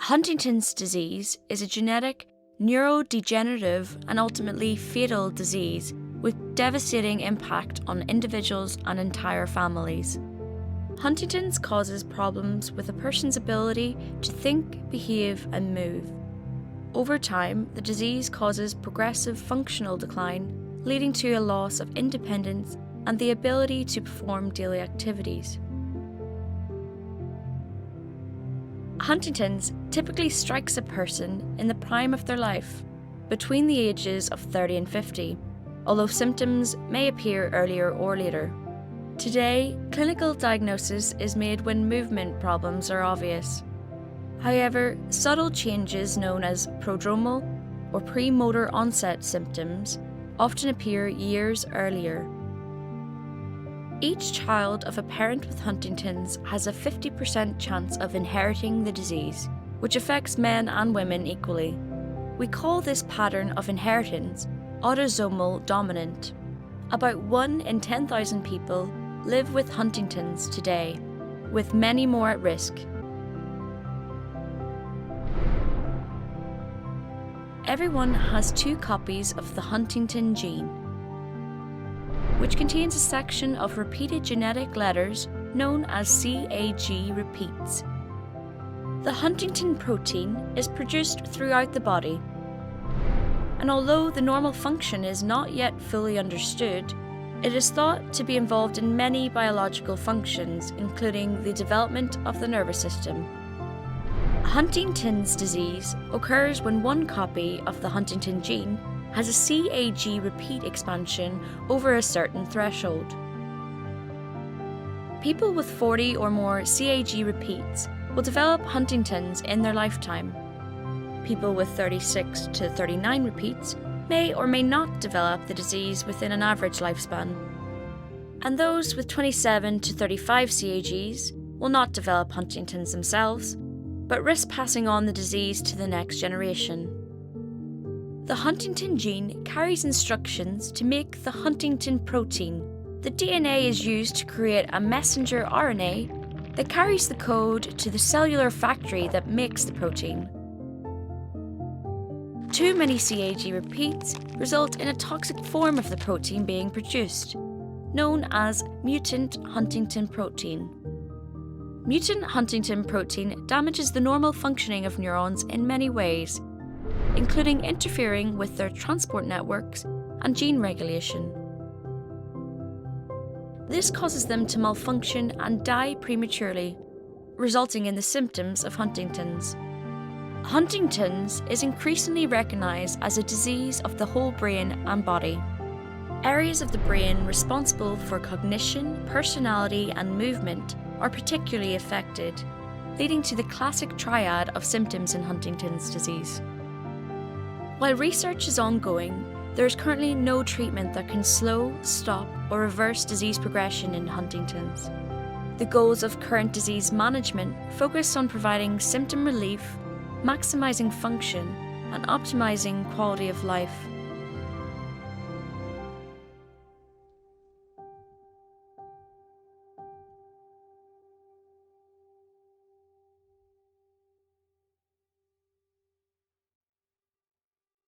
Huntington's disease is a genetic, neurodegenerative, and ultimately fatal disease with devastating impact on individuals and entire families. Huntington's causes problems with a person's ability to think, behave, and move. Over time, the disease causes progressive functional decline, leading to a loss of independence and the ability to perform daily activities. Huntington's typically strikes a person in the prime of their life, between the ages of 30 and 50, although symptoms may appear earlier or later. Today, clinical diagnosis is made when movement problems are obvious. However, subtle changes known as prodromal or premotor onset symptoms often appear years earlier. Each child of a parent with Huntington's has a 50% chance of inheriting the disease, which affects men and women equally. We call this pattern of inheritance autosomal dominant. About 1 in 10,000 people live with Huntington's today, with many more at risk. Everyone has 2 copies of the Huntington gene, which contains a section of repeated genetic letters known as CAG repeats. The Huntington protein is produced throughout the body, and although the normal function is not yet fully understood, it is thought to be involved in many biological functions, including the development of the nervous system. Huntington's disease occurs when 1 copy of the Huntington gene has a CAG repeat expansion over a certain threshold. People with 40 or more CAG repeats will develop Huntington's in their lifetime. People with 36 to 39 repeats may or may not develop the disease within an average lifespan. And those with 27 to 35 CAGs will not develop Huntington's themselves, but risk passing on the disease to the next generation. The Huntington gene carries instructions to make the Huntington protein. The DNA is used to create a messenger RNA that carries the code to the cellular factory that makes the protein. Too many CAG repeats result in a toxic form of the protein being produced, known as mutant Huntington protein. Mutant Huntington protein damages the normal functioning of neurons in many ways, including interfering with their transport networks and gene regulation. This causes them to malfunction and die prematurely, resulting in the symptoms of Huntington's. Huntington's is increasingly recognized as a disease of the whole brain and body. Areas of the brain responsible for cognition, personality, and movement are particularly affected, leading to the classic triad of symptoms in Huntington's disease. While research is ongoing, there is currently no treatment that can slow, stop, or reverse disease progression in Huntington's. The goals of current disease management focus on providing symptom relief, maximizing function, and optimizing quality of life.